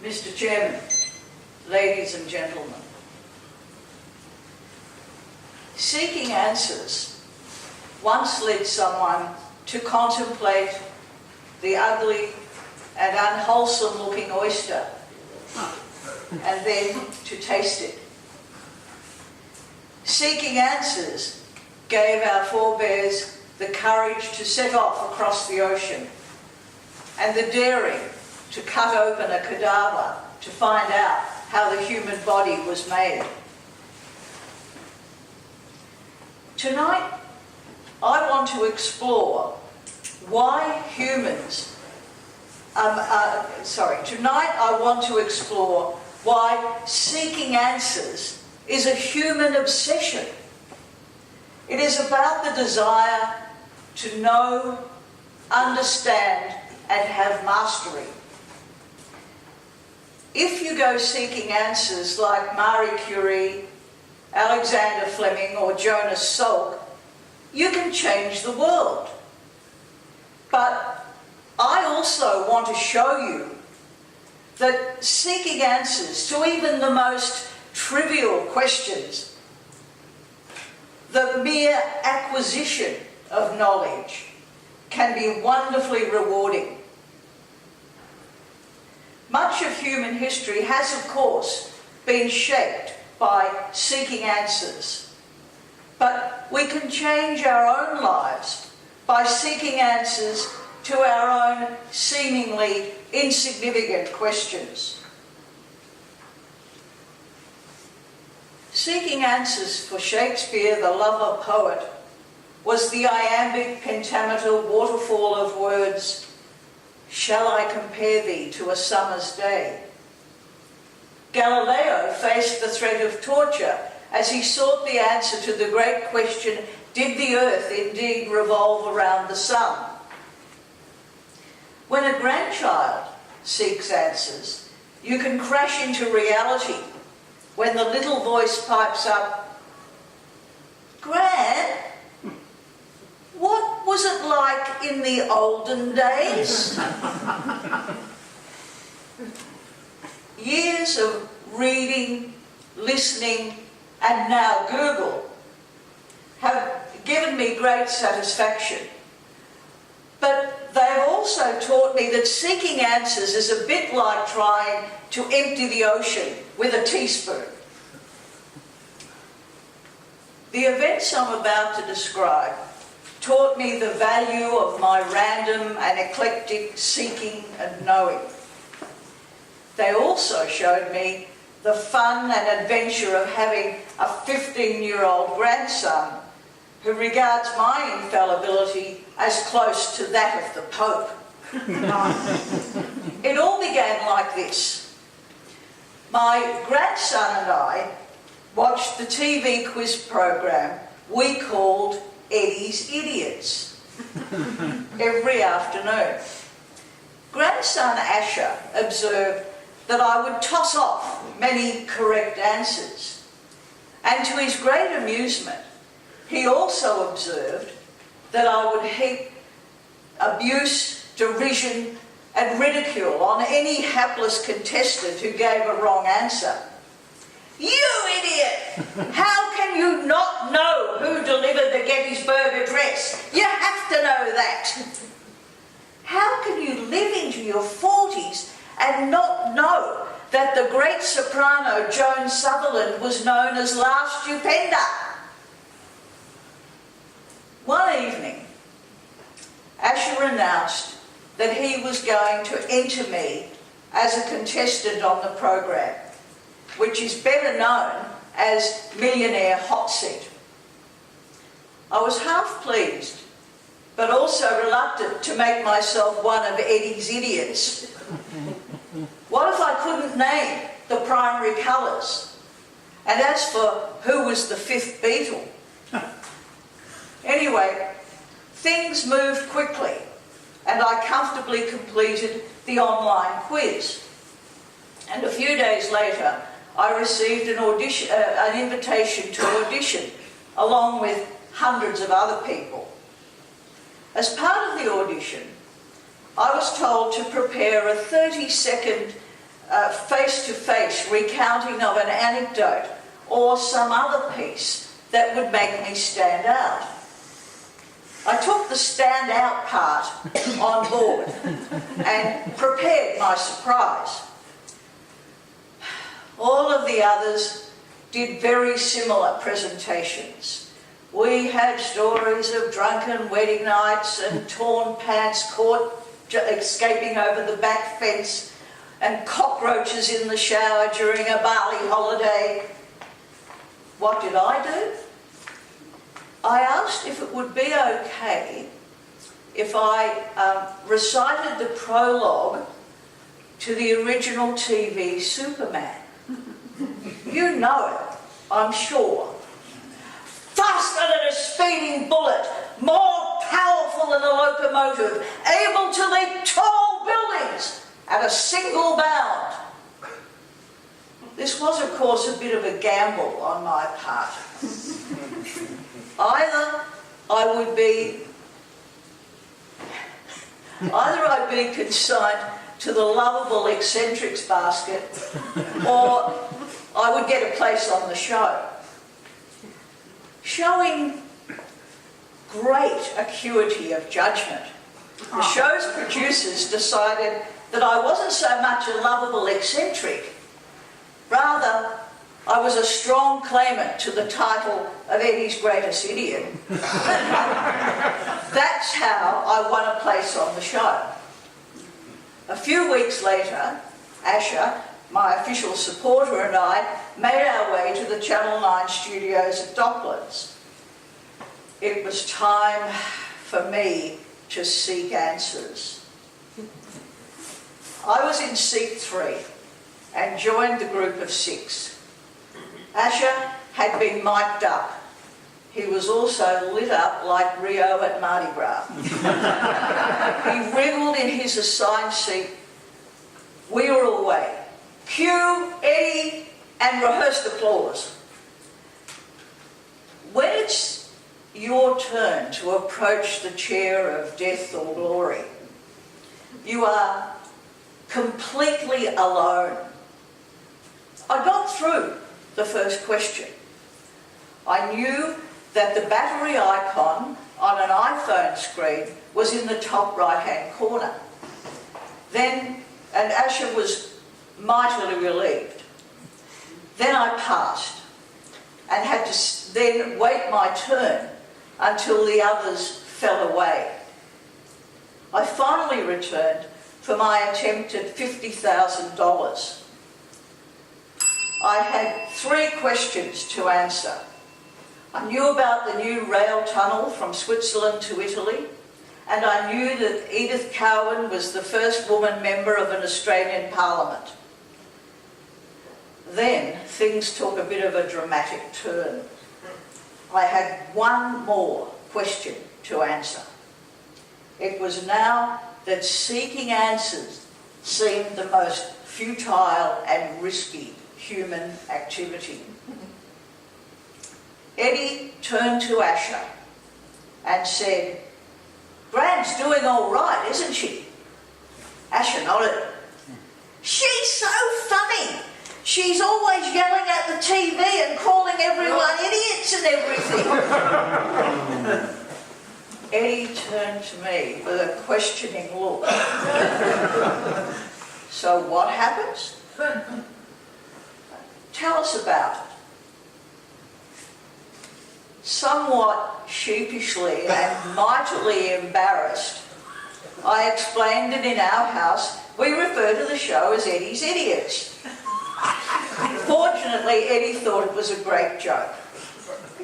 Mr. Chairman, ladies and gentlemen, seeking answers once led someone to contemplate the ugly and unwholesome-looking oyster, and then to taste it. Seeking answers gave our forebears the courage to set off across the ocean and the daring to cut open a cadaver to find out how the human body was made. Tonight, I want to explore why humans tonight I want to explore why seeking answers is a human obsession. It is about the desire to know, understand, and have mastery. If you go seeking answers like Marie Curie, Alexander Fleming, or Jonas Salk, you can change the world. But I also want to show you that seeking answers to even the most trivial questions, the mere acquisition of knowledge, can be wonderfully rewarding. Much of human history has, of course, been shaped by seeking answers. But we can change our own lives by seeking answers to our own seemingly insignificant questions. Seeking answers for Shakespeare, the lover poet, was the iambic pentameter waterfall of words, "Shall I compare thee to a summer's day?" Galileo faced the threat of torture as he sought the answer to the great question, did the earth indeed revolve around the sun? When a grandchild seeks answers, you can crash into reality when the little voice pipes up, "Gran, what was it like in the olden days?" Years of reading, listening, and now Google have given me great satisfaction. But they've also taught me that seeking answers is a bit like trying to empty the ocean with a teaspoon. The events I'm about to describe taught me the value of my random and eclectic seeking and knowing. They also showed me the fun and adventure of having a 15-year-old grandson who regards my infallibility as close to that of the Pope. It all began like this. My grandson and I watched the TV quiz program we called Eddie's Idiots every afternoon. Grandson Asher observed that I would toss off many correct answers, and to his great amusement, he also observed that I would heap abuse, derision, and ridicule on any hapless contestant who gave a wrong answer. "You idiot! How can you not know who delivered the Gettysburg Address? You have to know that. How can you live into your 40s and not know that the great soprano Joan Sutherland was known as La Stupenda?" One evening, Asher announced that he was going to enter me as a contestant on the program, which is better known as Millionaire Hot Seat. I was half pleased, but also reluctant to make myself one of Eddie's idiots. What if I couldn't name the primary colours? And as for who was the fifth Beatle? Anyway, things moved quickly, and I comfortably completed the online quiz. And a few days later, I received an invitation to audition, along with hundreds of other people. As part of the audition, I was told to prepare a 30-second face-to-face recounting of an anecdote or some other piece that would make me stand out. I took the stand out part on board and prepared my surprise. All of the others did very similar presentations. We had stories of drunken wedding nights and torn pants caught escaping over the back fence and cockroaches in the shower during a Bali holiday. What did I do? I asked if it would be okay if I recited the prologue to the original TV Superman. You know it, I'm sure. Faster than a speeding bullet, more powerful than a locomotive, able to leap tall buildings at a single bound. This was, of course, a bit of a gamble on my part. Either I'd be consigned to the lovable eccentrics basket, or I would get a place on the show. Showing great acuity of judgment, the show's producers decided that I wasn't so much a lovable eccentric, rather I was a strong claimant to the title of Eddie's greatest idiot. That's how I won a place on the show. A few weeks later, Asher, my official supporter, and I made our way to the Channel 9 studios at Docklands. It was time for me to seek answers. I was in seat 3 and joined the group of 6. Asher had been mic'd up. He was also lit up like Rio at Mardi Gras. He wriggled in his assigned seat. We were away. Cue, Eddie, and rehearsed applause. When it's your turn to approach the chair of death or glory, you are completely alone. I got through the first question. I knew that the battery icon on an iPhone screen was in the top right-hand corner. And Asher was mightily relieved. Then I passed and had to then wait my turn until the others fell away. I finally returned for my attempted $50,000. I had 3 questions to answer. I knew about the new rail tunnel from Switzerland to Italy, and I knew that Edith Cowan was the first woman member of an Australian parliament. Then things took a bit of a dramatic turn. I had one more question to answer. It was now that seeking answers seemed the most futile and risky human activity. Eddie turned to Asher and said, "Gran's doing all right, isn't she?" Asher nodded. "She's so funny. She's always yelling at the TV and calling everyone idiots and everything." Eddie turned to me with a questioning look. "So what happens? Tell us about it." Somewhat sheepishly and mightily embarrassed, I explained that in our house we refer to the show as Eddie's Idiots. Fortunately, Eddie thought it was a great joke.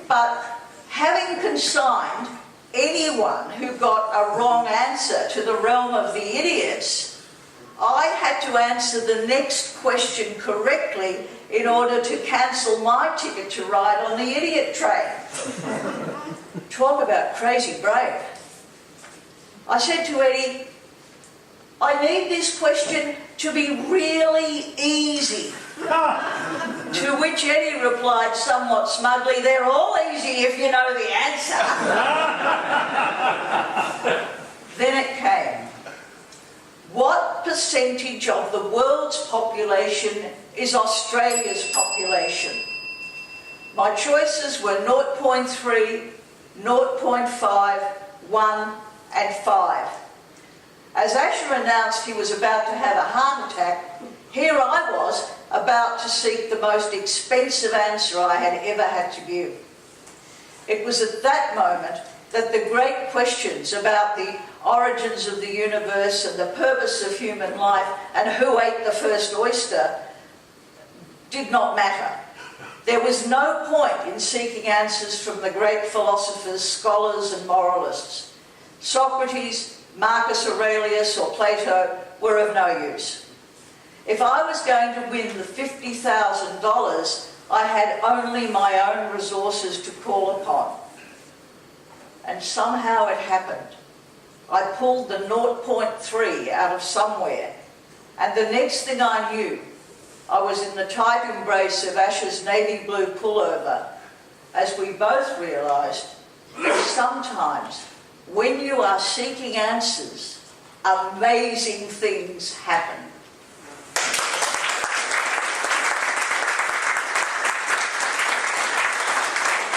But having consigned anyone who got a wrong answer to the realm of the idiots, I had to answer the next question correctly in order to cancel my ticket to ride on the idiot train. Talk about crazy brave. I said to Eddie, "I need this question to be really easy." To which Eddie replied somewhat smugly, "They're all easy if you know the answer." Then it came. What % percentage of the world's population is Australia's population? My choices were 0.3, 0.5, 1 and 5. As Asher announced he was about to have a heart attack, here I was about to seek the most expensive answer I had ever had to give. It was at that moment that the great questions about the origins of the universe and the purpose of human life and who ate the first oyster did not matter. There was no point in seeking answers from the great philosophers, scholars and moralists. Socrates, Marcus Aurelius or Plato were of no use. If I was going to win the $50,000, I had only my own resources to call upon. And somehow it happened. I pulled the 0.3 out of somewhere, and the next thing I knew, I was in the tight embrace of Asher's navy blue pullover, as we both realised that sometimes, when you are seeking answers, amazing things happen.